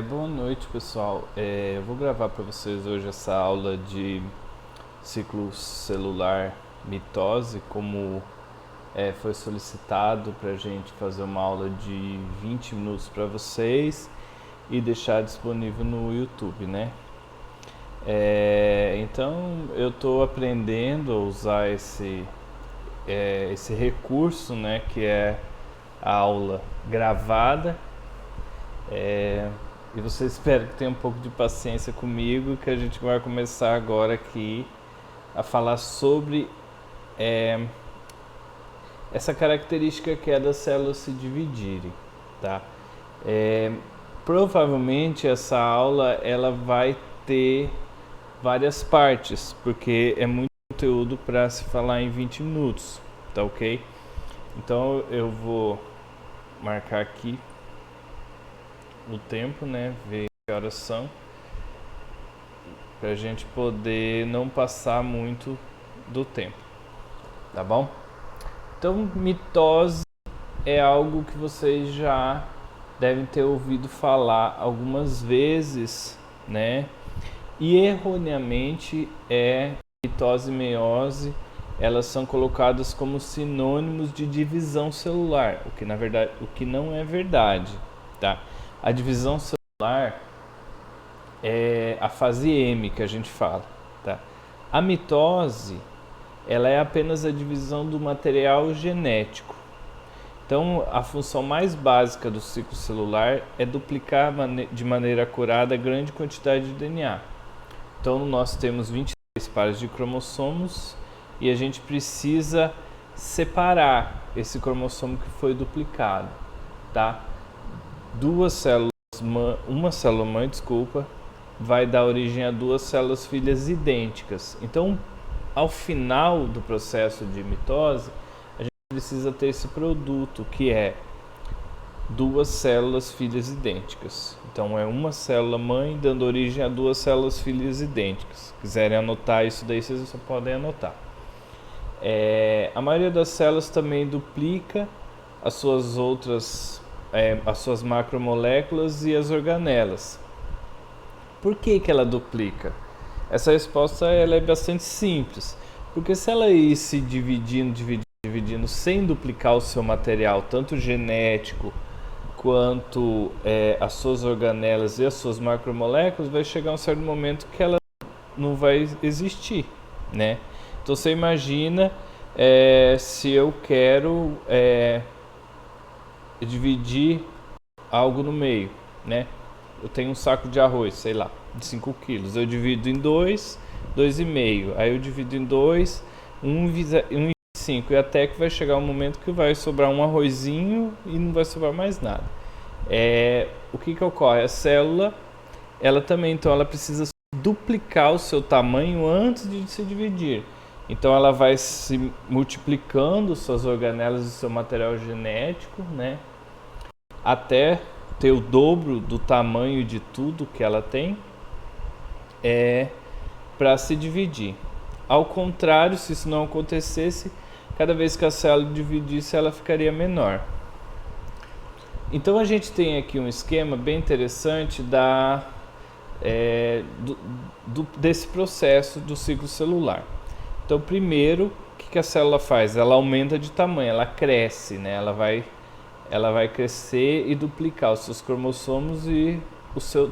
Boa noite, pessoal. Eu vou gravar para vocês hoje essa aula de ciclo celular mitose, como foi solicitado para a gente fazer uma aula de 20 minutos para vocês e deixar disponível no YouTube, né? Então eu estou aprendendo a usar esse recurso, né, que é a aula gravada. E você espera que tenha um pouco de paciência comigo, que a gente vai começar agora aqui a falar sobre essa característica que é das células se dividirem, tá? Provavelmente essa aula ela vai ter várias partes, porque é muito conteúdo para se falar em 20 minutos, tá ok? Então eu vou marcar aqui o tempo, né? Ver que horas são, para a gente poder não passar muito do tempo, tá bom? Então, mitose é algo que vocês já devem ter ouvido falar algumas vezes, né? E erroneamente mitose e meiose, elas são colocadas como sinônimos de divisão celular, o que não é verdade, tá? A divisão celular é a fase M que a gente fala, tá? A mitose, ela é apenas a divisão do material genético. Então, a função mais básica do ciclo celular é duplicar de maneira acurada a grande quantidade de DNA. Então, nós temos 23 pares de cromossomos e a gente precisa separar esse cromossomo que foi duplicado, tá? Uma célula mãe, vai dar origem a duas células filhas idênticas. Então, ao final do processo de mitose, a gente precisa ter esse produto, que é duas células filhas idênticas. Então, é uma célula mãe dando origem a duas células filhas idênticas. Se quiserem anotar isso daí, vocês só podem anotar. A maioria das células também duplica as suas macromoléculas e as organelas. Por que ela duplica? Essa resposta ela é bastante simples, porque se ela ir se dividindo sem duplicar o seu material, tanto genético quanto as suas organelas e as suas macromoléculas, vai chegar um certo momento que ela não vai existir, né? Então você imagina se eu quero dividir algo no meio, né? Eu tenho um saco de arroz, sei lá, de 5 quilos. Eu divido em 2, 2,5. Aí eu divido em 2, 1,5. E até que vai chegar um momento que vai sobrar um arrozinho e não vai sobrar mais nada. O que ocorre? A célula, ela também, então, ela precisa duplicar o seu tamanho antes de se dividir. Então ela vai se multiplicando suas organelas e seu material genético, né? Até ter o dobro do tamanho de tudo que ela tem para se dividir. Ao contrário, se isso não acontecesse, cada vez que a célula dividisse, ela ficaria menor. Então a gente tem aqui um esquema bem interessante desse processo do ciclo celular. Então, primeiro, o que a célula faz? Ela aumenta de tamanho, ela cresce, né? Ela vai crescer e duplicar os seus cromossomos e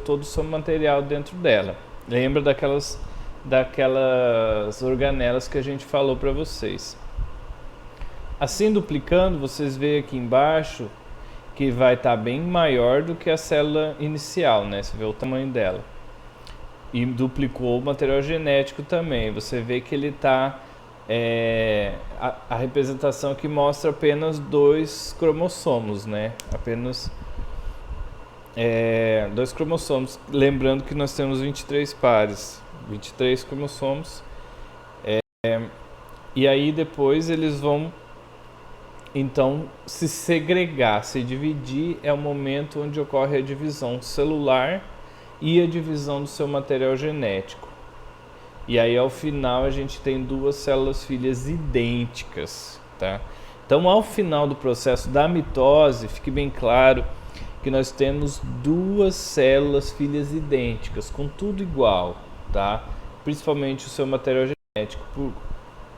todo o seu material dentro dela. Lembra daquelas organelas que a gente falou para vocês. Assim, duplicando, vocês veem aqui embaixo que vai estar bem maior do que a célula inicial, né? Você vê o tamanho dela. E duplicou o material genético também. Você vê que ele está... a representação que mostra apenas 2 cromossomos, né? Apenas 2 cromossomos. Lembrando que nós temos 23 pares, 23 cromossomos. E aí depois eles vão, então, se segregar, se dividir. É o momento onde ocorre a divisão celular e a divisão do seu material genético. E aí, ao final, a gente tem duas células filhas idênticas, tá? Então, ao final do processo da mitose, fique bem claro que nós temos duas células filhas idênticas, com tudo igual, tá? Principalmente o seu material genético.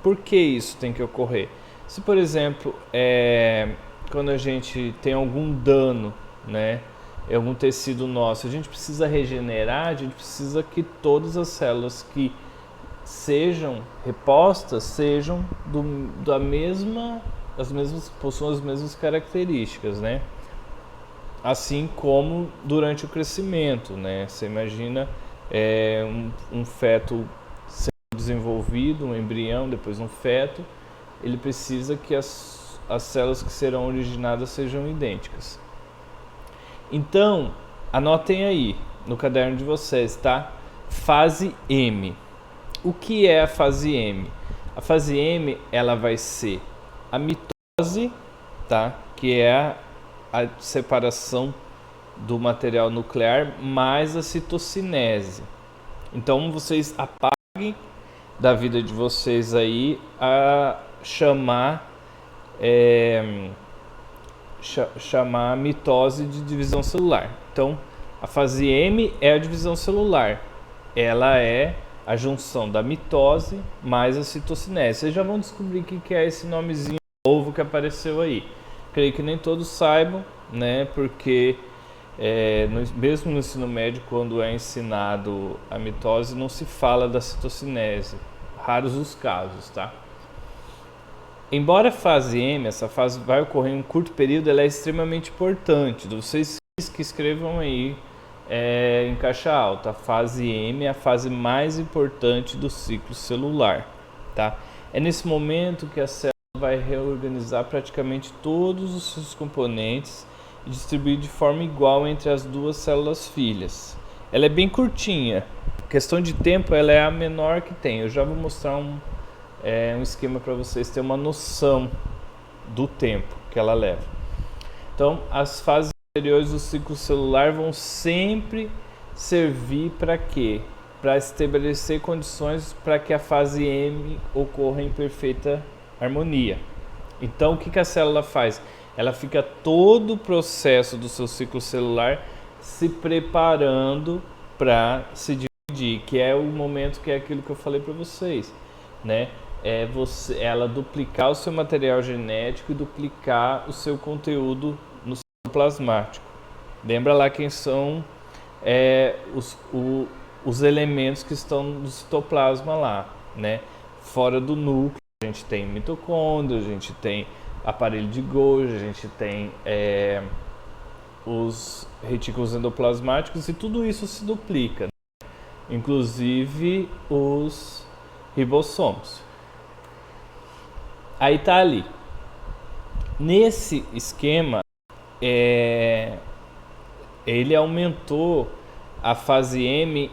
Por que isso tem que ocorrer? Se, por exemplo, quando a gente tem algum dano, né, em algum tecido nosso, a gente precisa regenerar, a gente precisa que todas as células que sejam repostas sejam possuam as mesmas características, né? Assim como durante o crescimento, né? Você imagina um feto sendo desenvolvido, um embrião, depois um feto, ele precisa que as células que serão originadas sejam idênticas. Então, anotem aí no caderno de vocês, tá? Fase M. O que é a fase M? A fase M, ela vai ser a mitose, tá? Que é a separação do material nuclear mais a citocinese. Então, vocês apaguem da vida de vocês aí a chamar a mitose de divisão celular. Então, a fase M é a divisão celular. Ela é a junção da mitose mais a citocinese. Vocês já vão descobrir o que é esse nomezinho novo que apareceu aí. Creio que nem todos saibam, né? Porque mesmo no ensino médio, quando é ensinado a mitose, não se fala da citocinese. Raros os casos, tá? Embora a fase M, essa fase vai ocorrer em um curto período, ela é extremamente importante. Vocês que escrevam aí em caixa alta, a fase M é a fase mais importante do ciclo celular, tá? É nesse momento que a célula vai reorganizar praticamente todos os seus componentes e distribuir de forma igual entre as duas células filhas. Ela é bem curtinha, questão de tempo ela é a menor que tem. Eu já vou mostrar um esquema para vocês terem uma noção do tempo que ela leva. Então, as fases anteriores do ciclo celular vão sempre servir para quê? Para estabelecer condições para que a fase M ocorra em perfeita harmonia. Então, o que a célula faz? Ela fica todo o processo do seu ciclo celular se preparando para se dividir, que é o momento que é aquilo que eu falei para vocês, né? Ela duplicar o seu material genético e duplicar o seu conteúdo no plasmático. Lembra lá quem são os elementos que estão no citoplasma lá, né? Fora do núcleo, a gente tem mitocôndria, a gente tem aparelho de Golgi, a gente tem os retículos endoplasmáticos e tudo isso se duplica, né? Inclusive os ribossomos. Aí tá ali. Nesse esquema, ele aumentou a fase M,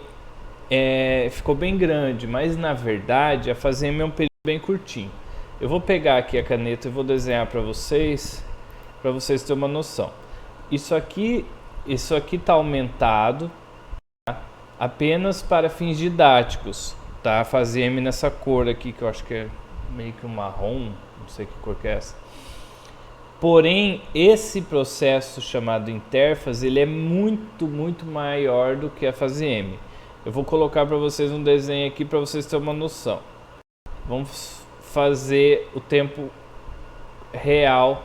ficou bem grande, mas na verdade a fase M é um período bem curtinho. Eu vou pegar aqui a caneta e vou desenhar para vocês terem uma noção. Isso aqui tá aumentado, tá? Apenas para fins didáticos, tá? A fase M nessa cor aqui que eu acho que é meio que um marrom, não sei que cor que é essa. Porém, esse processo chamado interfase, ele é muito, muito maior do que a fase M. Eu vou colocar para vocês um desenho aqui para vocês terem uma noção. Vamos fazer o tempo real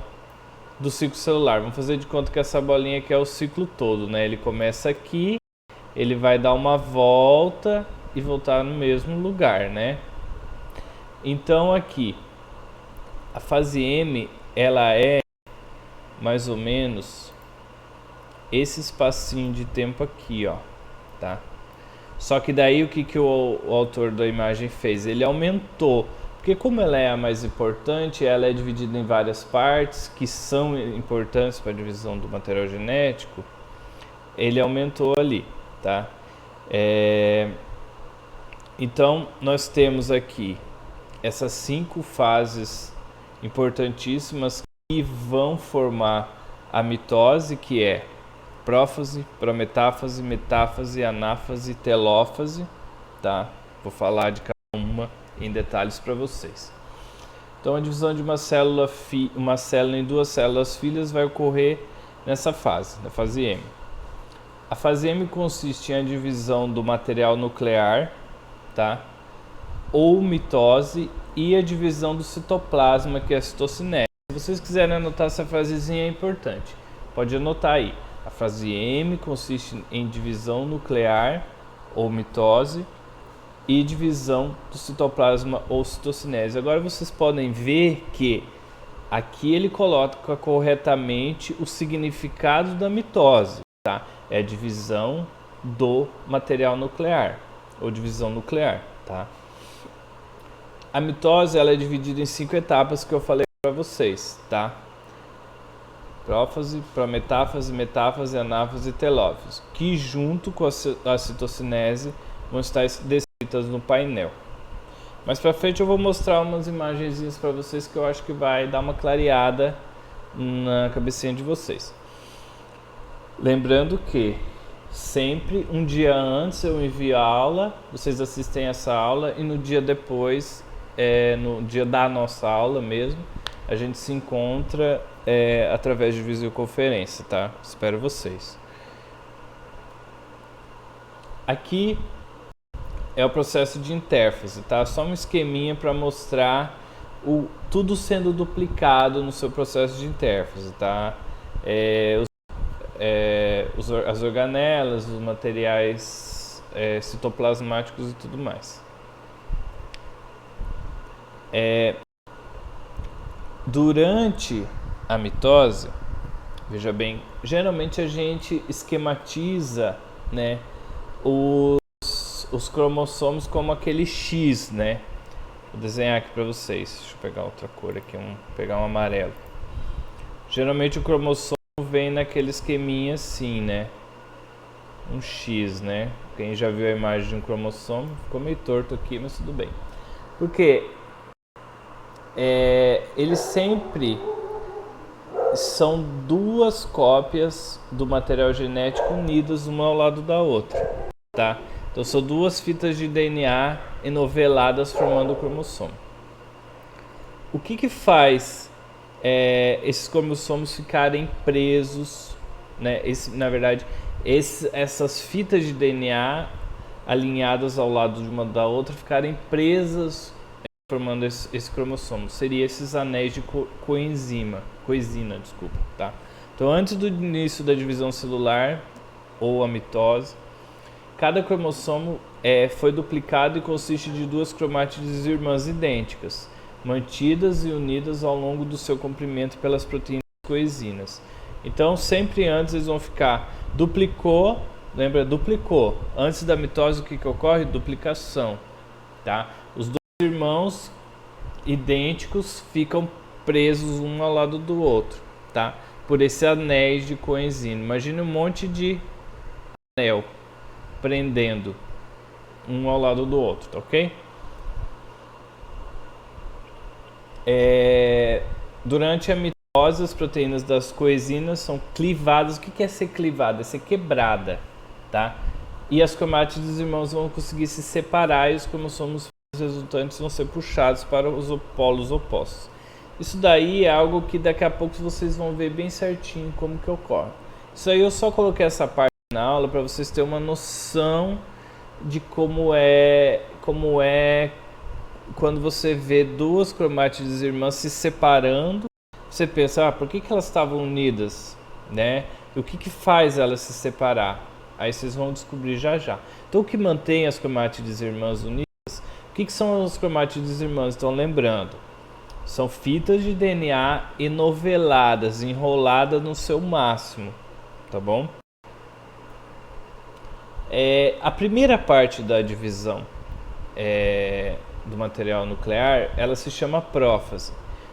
do ciclo celular. Vamos fazer de conta que essa bolinha aqui é o ciclo todo, né? Ele começa aqui, ele vai dar uma volta e voltar no mesmo lugar, né? Então aqui, a fase M, ela é mais ou menos esse espacinho de tempo aqui, ó, tá? Só que daí o que o autor da imagem fez? Ele aumentou, porque como ela é a mais importante, ela é dividida em várias partes que são importantes para a divisão do material genético, ele aumentou ali, tá? Então nós temos aqui essas 5 fases importantíssimas que vão formar a mitose, que é prófase, prometáfase, metáfase, anáfase, telófase, tá? Vou falar de cada uma em detalhes para vocês. Então a divisão de uma célula em duas células filhas vai ocorrer nessa fase, na fase M. A fase M consiste em a divisão do material nuclear, tá? Ou mitose, e a divisão do citoplasma, que é a citocinese. Se vocês quiserem anotar essa frasezinha, é importante. Pode anotar aí. A fase M consiste em divisão nuclear ou mitose e divisão do citoplasma ou citocinese. Agora vocês podem ver que aqui ele coloca corretamente o significado da mitose, tá? É a divisão do material nuclear ou divisão nuclear, tá? A mitose ela é dividida em 5 etapas que eu falei para vocês, tá? Prófase, prometáfase, metáfase, anáfase e telófase, que junto com a citocinese vão estar descritas no painel. Mais para frente eu vou mostrar umas imagenzinhas para vocês que eu acho que vai dar uma clareada na cabecinha de vocês. Lembrando que sempre um dia antes eu envio a aula, vocês assistem essa aula e no dia depois, no dia da nossa aula mesmo, a gente se encontra através de videoconferência, tá? Espero vocês. Aqui é o processo de intérfase, tá? Só um esqueminha para mostrar tudo sendo duplicado no seu processo de intérfase, tá? As organelas, os materiais citoplasmáticos e tudo mais. Durante a mitose, veja bem, geralmente a gente esquematiza, né, os cromossomos como aquele X, né? Vou desenhar aqui para vocês. Deixa eu pegar outra cor aqui, pegar um amarelo. Geralmente o cromossomo vem naquele esqueminha assim, né? Um X, né? Quem já viu a imagem de um cromossomo, ficou meio torto aqui, mas tudo bem. Porque eles sempre são duas cópias do material genético unidas uma ao lado da outra, tá? Então são duas fitas de DNA enoveladas formando o cromossomo. O que faz esses cromossomos ficarem presos, né? Na verdade, essas fitas de DNA alinhadas ao lado de uma da outra ficarem presas formando esse cromossomo? Seria esses anéis de coenzina, tá? Então, antes do início da divisão celular ou a mitose, cada cromossomo foi duplicado e consiste de duas cromátides irmãs idênticas, mantidas e unidas ao longo do seu comprimento pelas proteínas coenzinas. Então, sempre antes eles vão ficar duplicou, lembra? Duplicou. Antes da mitose, o que ocorre? Duplicação, tá? Os dois irmãos idênticos ficam presos um ao lado do outro, tá? Por esse anéis de coenzina. Imagine um monte de anel prendendo um ao lado do outro, tá ok? Durante a mitose, as proteínas das coenzinas são clivadas. O que é ser clivada? É ser quebrada, tá? E as cromátides irmãos vão conseguir se separar e os cromossomos resultantes vão ser puxados para os polos opostos. Isso daí é algo que daqui a pouco vocês vão ver bem certinho como que ocorre. Isso aí eu só coloquei essa parte na aula para vocês terem uma noção de como é quando você vê duas cromátides irmãs se separando. Você pensa, por que elas estavam unidas, né? E o que faz elas se separar? Aí vocês vão descobrir já já. Então, o que mantém as cromátides irmãs unidas? O que são as cromátides irmãs? Estão lembrando? São fitas de DNA enoveladas, enroladas no seu máximo, tá bom? A primeira parte da divisão do material nuclear, ela se chama prófase.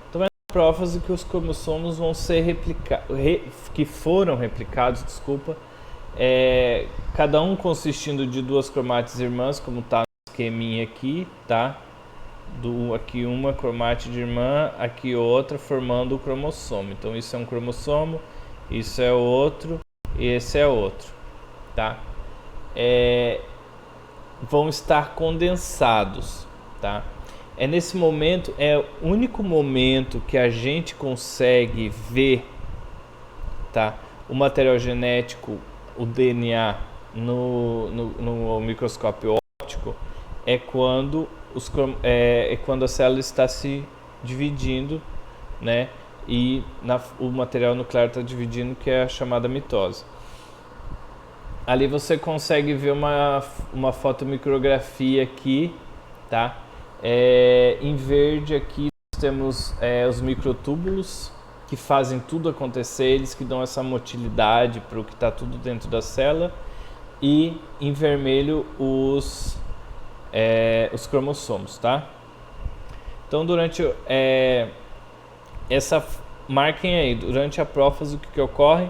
Então é na prófase que os cromossomos vão ser que foram replicados, cada um consistindo de duas cromátides irmãs, como está no esqueminha aqui, tá? Aqui uma cromátide irmã, aqui outra, formando o cromossomo. Então isso é um cromossomo, isso é outro e esse é outro, tá? Vão estar condensados, tá? Nesse momento, é o único momento que a gente consegue ver, tá? o material genético, o DNA, no microscópio óptico, é quando a célula está se dividindo, né? E o material nuclear está dividindo, que é a chamada mitose. Ali você consegue ver uma fotomicrografia aqui, tá? Em verde aqui nós temos os microtúbulos, que fazem tudo acontecer, eles que dão essa motilidade para o que está tudo dentro da célula. E em vermelho os cromossomos, tá? Então marquem aí, durante a prófase o que ocorre?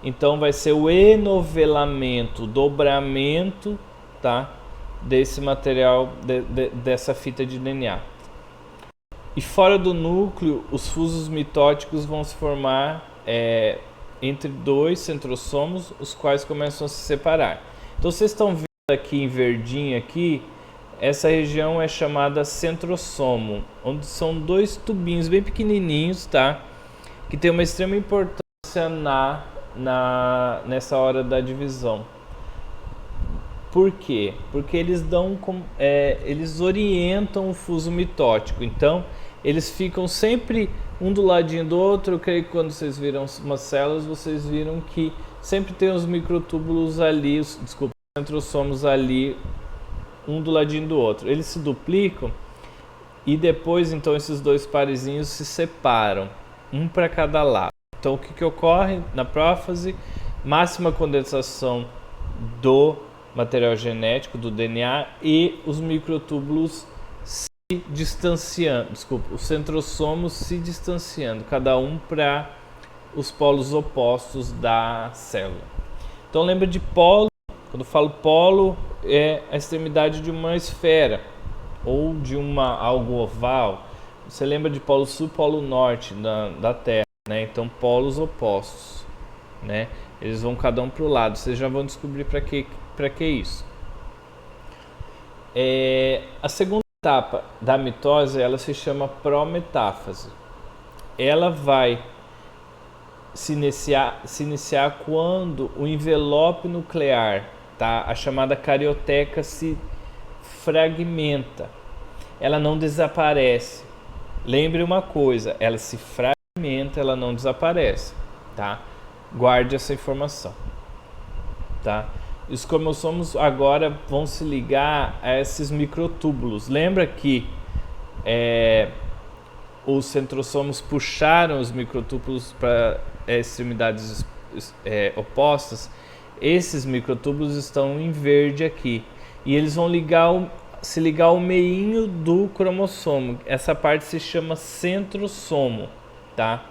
Então vai ser o enovelamento, dobramento, tá? Desse material, dessa fita de DNA. E fora do núcleo, os fusos mitóticos vão se formar entre dois centrossomos, os quais começam a se separar. Então vocês estão vendo aqui em verdinho aqui, essa região é chamada centrossomo, onde são dois tubinhos bem pequenininhos, tá? Que tem uma extrema importância nessa hora da divisão. Por quê? Porque eles eles orientam o fuso mitótico. Então, eles ficam sempre um do ladinho do outro. Eu creio que quando vocês viram umas células, vocês viram que sempre tem os microtúbulos ali, os centrossomos ali, um do ladinho do outro. Eles se duplicam e depois, então, esses dois parezinhos se separam, um para cada lado. Então, o que ocorre na prófase? Máxima condensação do material genético, do DNA, e os microtúbulos se distanciando, os centrossomos se distanciando, cada um para os polos opostos da célula. Então lembra de polo, quando eu falo polo, é a extremidade de uma esfera ou de algo oval. Você lembra de polo sul e polo norte da Terra, né? Então polos opostos, né? Eles vão cada um para o lado, vocês já vão descobrir para que isso. A segunda etapa da mitose, ela se chama prometáfase. Ela vai se iniciar quando o envelope nuclear, tá? A chamada carioteca, se fragmenta. Ela não desaparece. Lembre uma coisa, ela se fragmenta, ela não desaparece, tá? Guarde essa informação, tá? Os cromossomos agora vão se ligar a esses microtúbulos. Lembra que os centrossomos puxaram os microtúbulos para extremidades opostas? Esses microtúbulos estão em verde aqui e eles vão se ligar ao meinho do cromossomo. Essa parte se chama centrossomo, tá?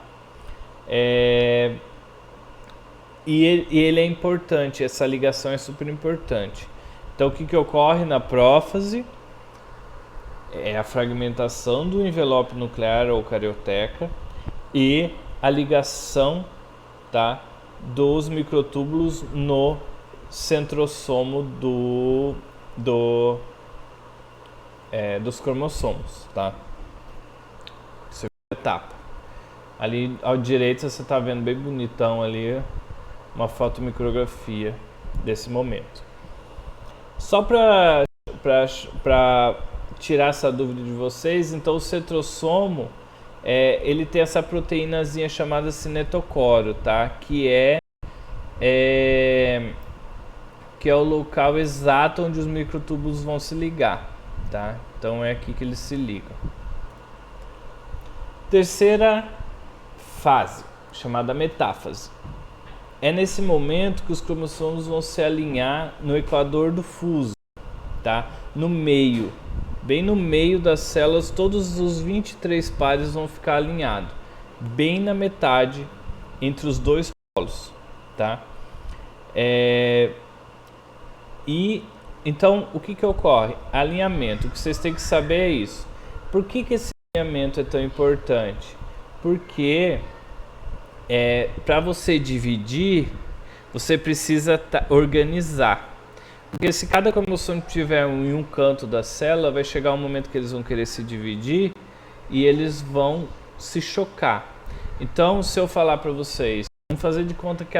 E ele é importante, essa ligação é super importante. Então o que ocorre na prófase? É a fragmentação do envelope nuclear ou carioteca e a ligação, tá, dos microtúbulos no centrossomo dos cromossomos, tá? Segunda etapa. Ali à direita você está vendo bem bonitão ali uma fotomicrografia desse momento. Só para tirar essa dúvida de vocês, então o centrossomo ele tem essa proteínazinha chamada cinetocoro, tá? Que é o local exato onde os microtúbulos vão se ligar, tá? Então é aqui que eles se ligam. Terceira fase, chamada metáfase. É nesse momento que os cromossomos vão se alinhar no equador do fuso, tá? No meio, bem no meio das células, todos os 23 pares vão ficar alinhados, bem na metade entre os dois polos, tá? E então o que ocorre? Alinhamento. O que vocês têm que saber é isso. Por que esse alinhamento é tão importante? Porque para você dividir, você precisa organizar. Porque se cada cromossomo tiver em um canto da célula, vai chegar um momento que eles vão querer se dividir e eles vão se chocar. Então, se eu falar para vocês Vamos fazer de conta que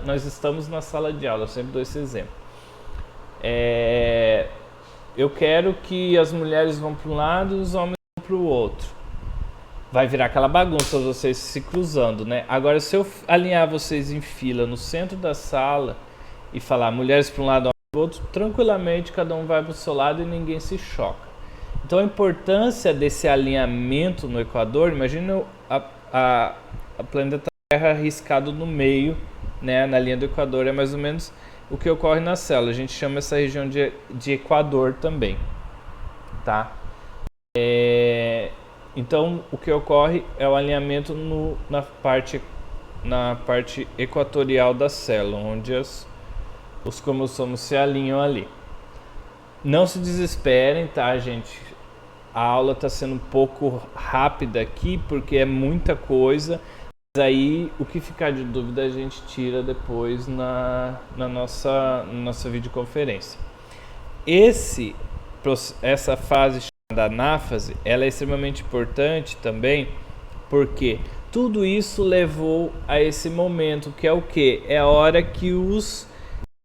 nós estamos na sala de aula, eu sempre dou esse exemplo. Eu quero que as mulheres vão para um lado e os homens vão para o outro. Vai virar aquela bagunça, vocês se cruzando, né? Agora, se eu alinhar vocês em fila no centro da sala e falar mulheres para um lado, homens para o outro, tranquilamente cada um vai para o seu lado e ninguém se choca. Então, a importância desse alinhamento no Equador, imagina a planeta Terra riscado no meio, né? Na linha do Equador, é mais ou menos o que ocorre na célula. A gente chama essa região de Equador também, tá? Então, o que ocorre é o alinhamento na parte equatorial da célula, onde os cromossomos se alinham ali. Não se desesperem, tá, gente? A aula está sendo um pouco rápida aqui, porque é muita coisa. Mas aí, o que ficar de dúvida, a gente tira depois na nossa videoconferência. Essa fase da anáfase, ela é extremamente importante também, porque tudo isso levou a esse momento, que é o quê? É a hora que os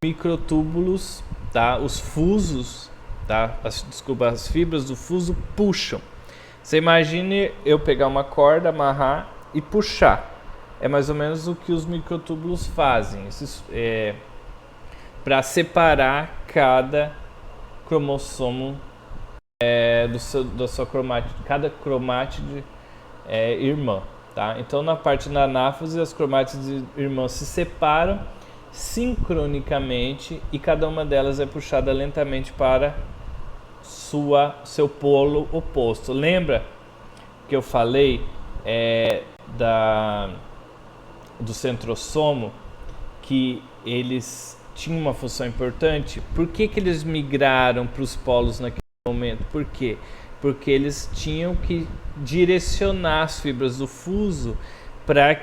microtúbulos, tá? Os fusos, tá? As fibras do fuso puxam. Você imagine eu pegar uma corda, amarrar e puxar. É mais ou menos o que os microtúbulos fazem, para separar cada cromossomo da sua cromátide, cada cromátide irmã, tá? Então, na parte da anáfase, as cromátides irmãs se separam sincronicamente e cada uma delas é puxada lentamente para seu polo oposto. Lembra que eu falei do centrosomo, que eles tinham uma função importante? Por que eles migraram para os polos naquele momento? Por quê? Porque eles tinham que direcionar as fibras do fuso para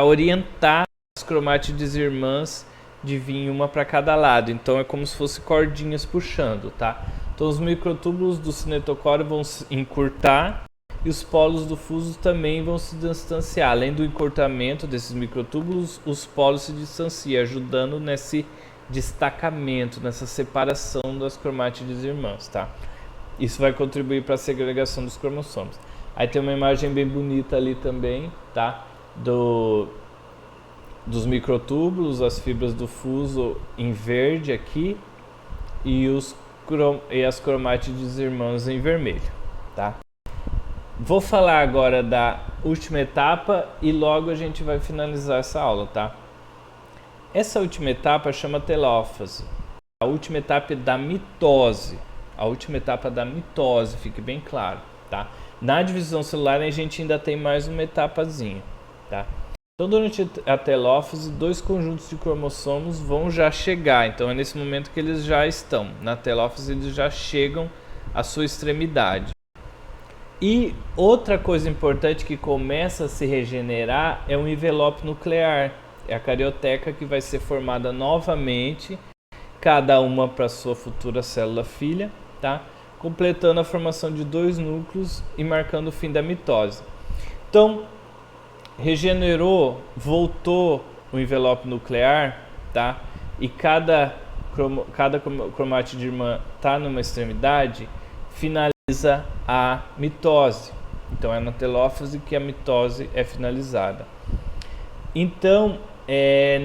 orientar as cromátides irmãs de vir uma para cada lado. Então é como se fosse cordinhas puxando, tá? Então os microtúbulos do cinetocóreo vão se encurtar e os polos do fuso também vão se distanciar. Além do encurtamento desses microtúbulos, os polos se distanciam, ajudando nesse destacamento, nessa separação das cromátides irmãs, tá? Isso vai contribuir para a segregação dos cromossomos. Aí tem uma imagem bem bonita ali também, tá? Dos microtúbulos, as fibras do fuso em verde aqui e as cromátides irmãs em vermelho, tá? Vou falar agora da última etapa e logo a gente vai finalizar essa aula, tá? Essa última etapa chama telófase. A última etapa é da mitose. A última etapa da mitose, fique bem claro, tá? Na divisão celular a gente ainda tem mais uma etapazinha, tá? Então, durante a telófase, 2 conjuntos de cromossomos vão já chegar. Então, é nesse momento que eles já estão. Na telófase, eles já chegam à sua extremidade. E outra coisa importante que começa a se regenerar é o envelope nuclear. É a carioteca que vai ser formada novamente, cada uma para sua futura célula filha, tá? Completando a formação de 2 núcleos e marcando o fim da mitose. Então, regenerou, voltou o envelope nuclear, tá? E cada cromátide irmã está numa extremidade, finaliza a mitose. Então é na telófase que a mitose é finalizada. Então,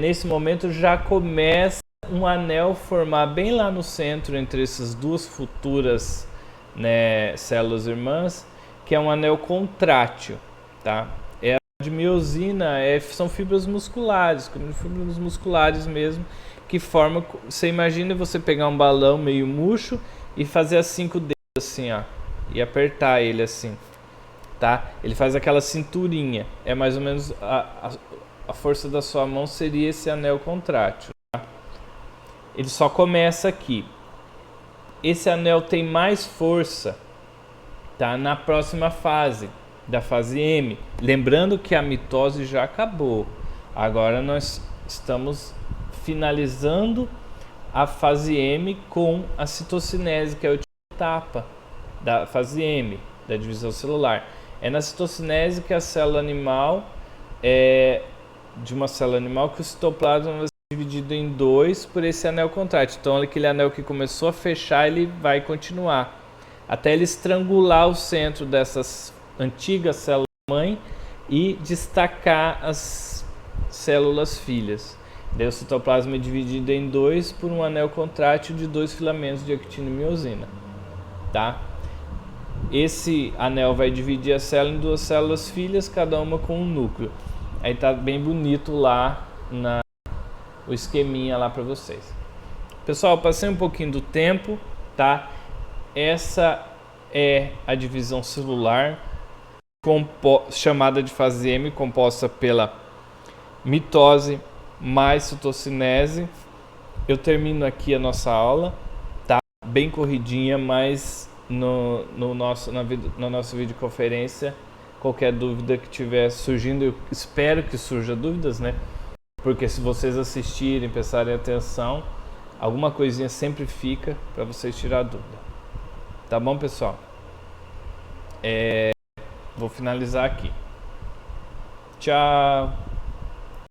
nesse momento já começa um anel formar bem lá no centro entre essas duas futuras, né, células irmãs, que é um anel contrátil, tá? De miosina são fibras musculares, como fibras musculares mesmo, que formam. Você imagina você pegar um balão meio murcho e fazer as 5 dedos assim, ó, e apertar ele assim, tá? Ele faz aquela cinturinha. É mais ou menos a força da sua mão seria esse anel contrátil, tá? Ele só começa aqui. Esse anel tem mais força, tá? Na próxima fase, da fase M. Lembrando que a mitose já acabou. Agora nós estamos finalizando a fase M com a citocinese, que é a última etapa da fase M, da divisão celular. É na citocinese que a célula animal de uma célula animal que o citoplasma vai ser dividido em dois por esse anel contrátil. Então aquele anel que começou a fechar, ele vai continuar até ele estrangular o centro dessas antigas células mãe e destacar as células filhas. Daí o citoplasma é dividido em dois por um anel contrátil de dois filamentos de actina e miosina, tá? Esse anel vai dividir a célula em duas células filhas, cada uma com um núcleo. Aí tá bem bonito lá o esqueminha lá para vocês. Pessoal, passei um pouquinho do tempo, tá? Essa é a divisão celular chamada de fase M, composta pela mitose mais citocinese. Eu termino aqui a nossa aula, tá? Bem corridinha, mas na nossa videoconferência, qualquer dúvida que tiver surgindo, eu espero que surja dúvidas, né? Porque se vocês assistirem, prestarem atenção, alguma coisinha sempre fica para vocês tirar dúvida. Tá bom, pessoal? Vou finalizar aqui. Tchau!